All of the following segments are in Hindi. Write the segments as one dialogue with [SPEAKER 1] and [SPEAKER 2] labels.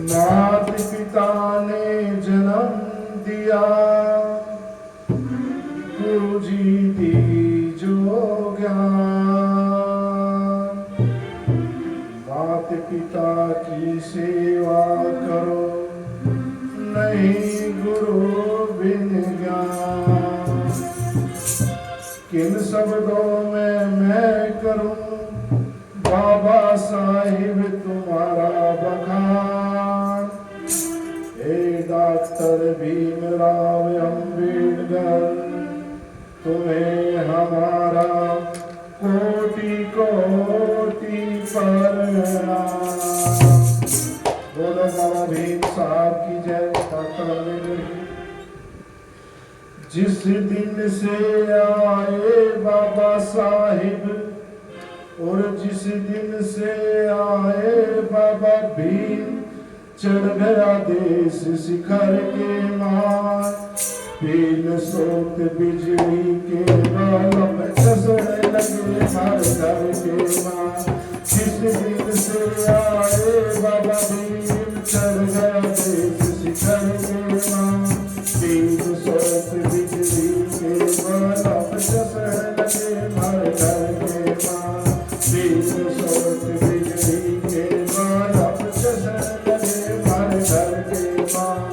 [SPEAKER 1] मात पिता ने जन्म दिया, गुरु जी दीजो ज्ञान। मात पिता की सेवा करो, नहीं गुरु बिन ज्ञान। किन शब्दों में मैं करूं बाबा साहिब तुम्हारा बखान। हे डॉक्टर भीमराव अम्बेडकर, तुम्हें हमारा कोटि कोटि प्रणाम। बोलो बाबा भीम साहब की जय। डॉक्टर अम्बेडकर की। जिस दिन से आए बाबा साहिब और जिस दिन से आए बाबा भीम, चढ़ गया देश शिखर के मान। बिन सोत बिजली के बालम चसने लगे हर घर के मान। जिस दिन से आए बाबा भीम, चढ़ गया देश शिखर के मान। बिन सोत बिजली के बालम चसने लगे हर घर के मान। बिन सोत बिजली के बालम चसने लगे हर घर के मान।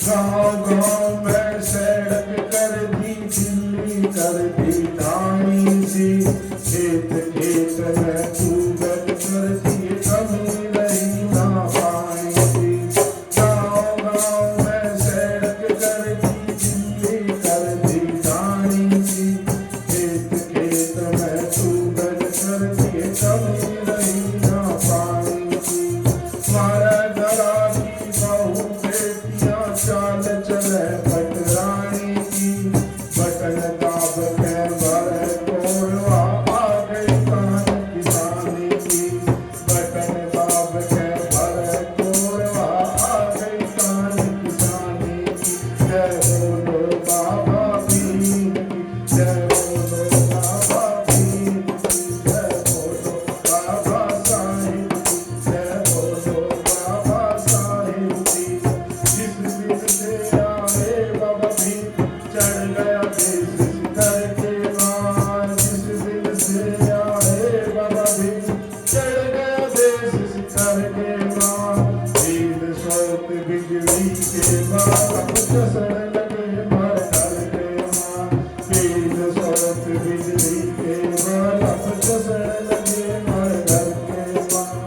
[SPEAKER 1] गाँव गाँव में सड़क कर दी, दिल्ली कर दी ढाणी सी। खेत खेत में चूगल कर दी, कमी रही ना पानी सी। गाँव गाँव में सड़क कर दी, दिल्ली कर दी ढाणी सी। खेत खेत में चूगल कर दी, कमी रही ना पानी सी। मारा घरा की बहू बेटियां चाल चले पटरानी की। बटन दाब के भर तोड़वा आ गई कान किसानी की। बटन दाब के भर तोड़वा आ गई कान किसानी की। जय बोलो बाबा भीम की, जय बोलो बाबा भीम की। जय बोलो बाबा साहिब की, जय बोलो बाबा साहिब की। जिस दिन से आए बाबा भीम, चढ़ गया देश शिखर के मान। जिस दिन से आए बाबा भीम, चढ़ गया देश शिखर के मान। बिन सोत बिजली के बालम चसने लगे हर घर के मान। बिन सोत बिजली के बालम चसने लगे हर घर के मान।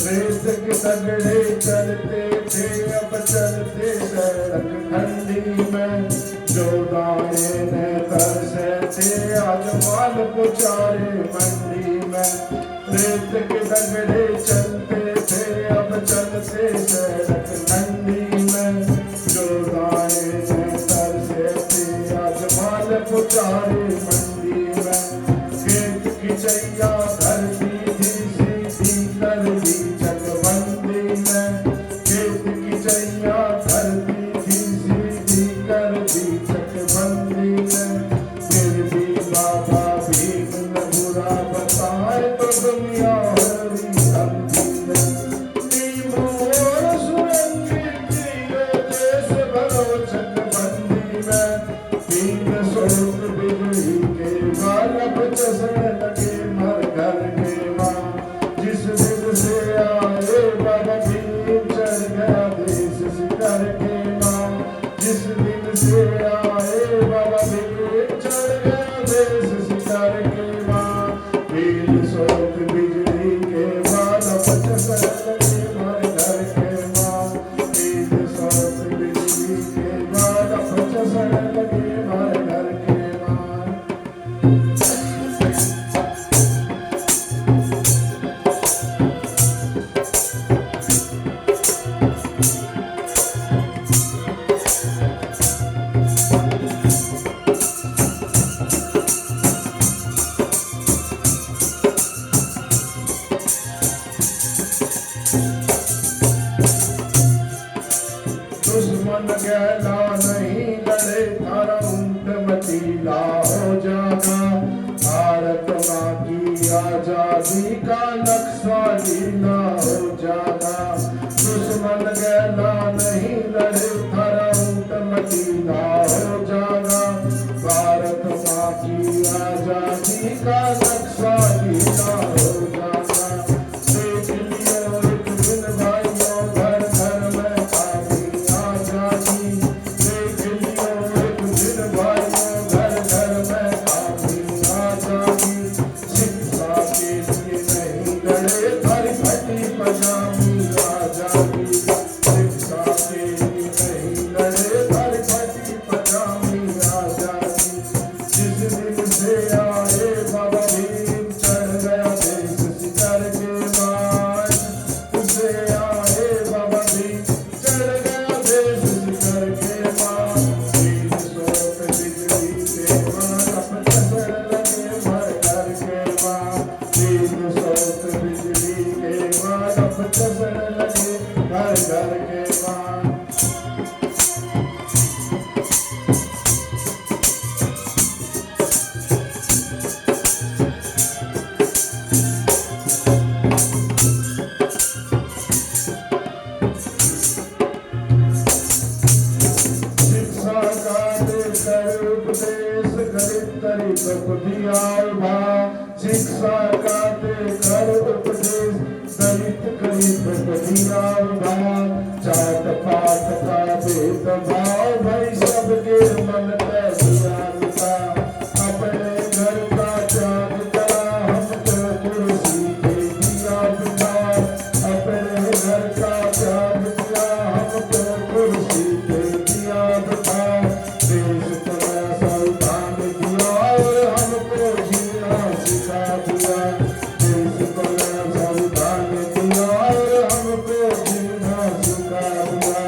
[SPEAKER 1] रेत के तगड़े चलते थे, अब चलते सड़क ठंडी में। जो दाने ने तरसे थे, आज माल पुचारे मंडी में। रेत के तगड़े चलते थे, अब चलते सड़क ठंडी में। जो दाने ने तरसे थे, आज माल पुचारे मंडी में। खेत की चैया धरती थी, सीधी कर दी चकबंदी में। खेत की चैया धरती थी, सीधी कर दी चकबंदी में। फिर भी बाबा भीम न बुरा बताए तो दुनिया हरी हल्दी में। नींबू और सुरंगी की मन गैला नहीं लड़े थारा ऊंट मटीला हो जागा। भारत माँ की आजादी का नक्शा गीला हो जागा। देख लियो एक दिन भाइयों घर घर में आगी आजादी। देख लियो एक दिन भाइयों घर घर में आगी आजादी। शिक्षा के लिए नहीं लड़े थारी फटी पजामी आजादी। शिक्षा के लिए नहीं लड़े थारी फटी पजामी आजादी। जिस दिन से आए बाबा भीम चढ़ गया देश शिखर के मान। उससे आए बाबा भीम चढ़ गया देश शिखर के मान। 300 पे बिजली के मान अब कसर लगे भर घर के मान। 300 पे बिजली के मान अब कसर लगे भर घर के मान। शिक्षा का देकर उपदेश गरीब तरीक दिया भा। शिक्षा का देकर उपदेश दलित गरीब दिया भा। जात पात का भेदभाव भाई सबके मन पे ज्ञान था। अपने घर का त्याग करा हमको कुर्सी पे दिया बिठा। अपने घर का त्याग किया हमको कुर्सी पे दिया बिठा। देश को नया संविधान दिया और हमको जीना सिखा दिया। देश को नया संविधान दिया और हमको जीना सिखा दिया।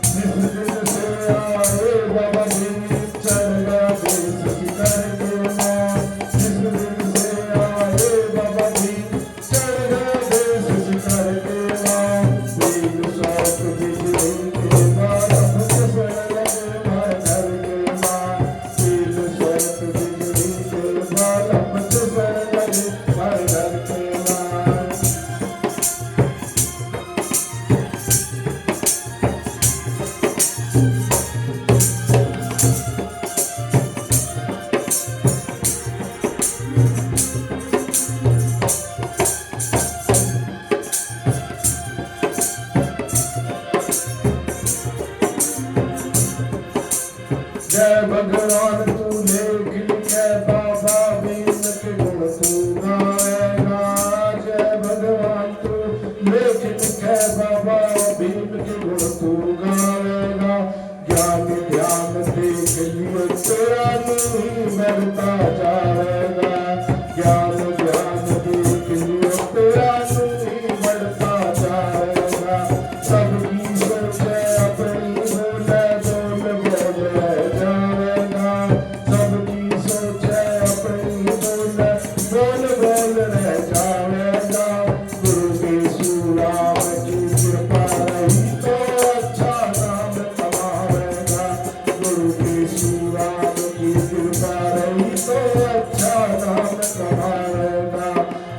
[SPEAKER 1] जिस दिन से आए बाबा भीम चढ़ गया देश शिखर के मान। जिस दिन से आए बाबा भीम चढ़ गया देश शिखर के मान। 300 बिजली के बाद अब कसर लगे भर घर के मान। 300 बिजली के बाद अब कसर लगे भर घर के मान। जय भगवान तू लेख लिखे बाबा भीम के गुण तू गाएगा। जय भगवान तू लेख लिखे बाबा भीम के गुण तू गाएगा। ज्ञान ध्यान देख लियो तेरा नहीं बढ़ता जाएगा। ज्ञान ध्यान देख लियो तेरा नहीं बढ़ता जाएगा। सबकी सोच अपनी बोले बोल बोल रह जाएगा। सबकी सोच अपनी बोले बोल बोल रह जाएगा। गुरु के सुराम की कृपा रही तो अच्छा नाम कमाएगा। गुरु के सुराम की कृपा रही तो अच्छा नाम कमाएगा।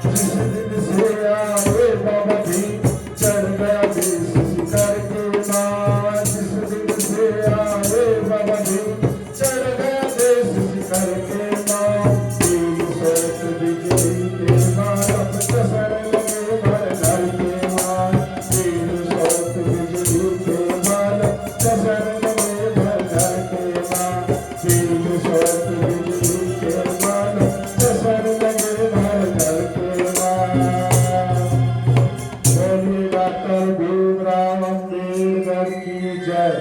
[SPEAKER 1] जिस दिन से आए बाबा भीम चढ़ गया देश शिखर के मान। जिस दिन से आए बाबा भीम चढ़ गया देश शिखर के मान। 300 बिजली के मान अब कसर लगे भर घर के मान। 300 बिजली के मान कसर लगे भर घर के मान। 300 बिजली के मान कसर लगे भर घर के मान। बोलिए डॉक्टर भीमराव अम्बेडकर की जय।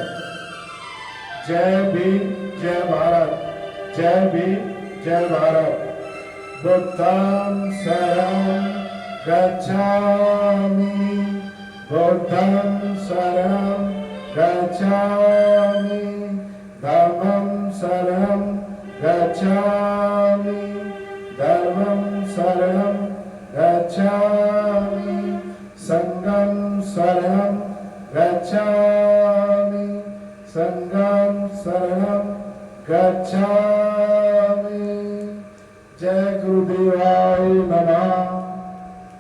[SPEAKER 1] जय भीम जय भारत। जय भीम जय भारत। बुद्धं शरणं गच्छामि। बुद्धं शरणं गच्छामि। धम्मं शरणं गच्छामि। धर्मं शरणं गच्छामि। संघं शरणं गच्छामि। संघं शरणं गच्छामि। जय गुरुदेवाय नमः।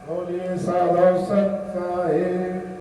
[SPEAKER 1] बोलिए साधु संत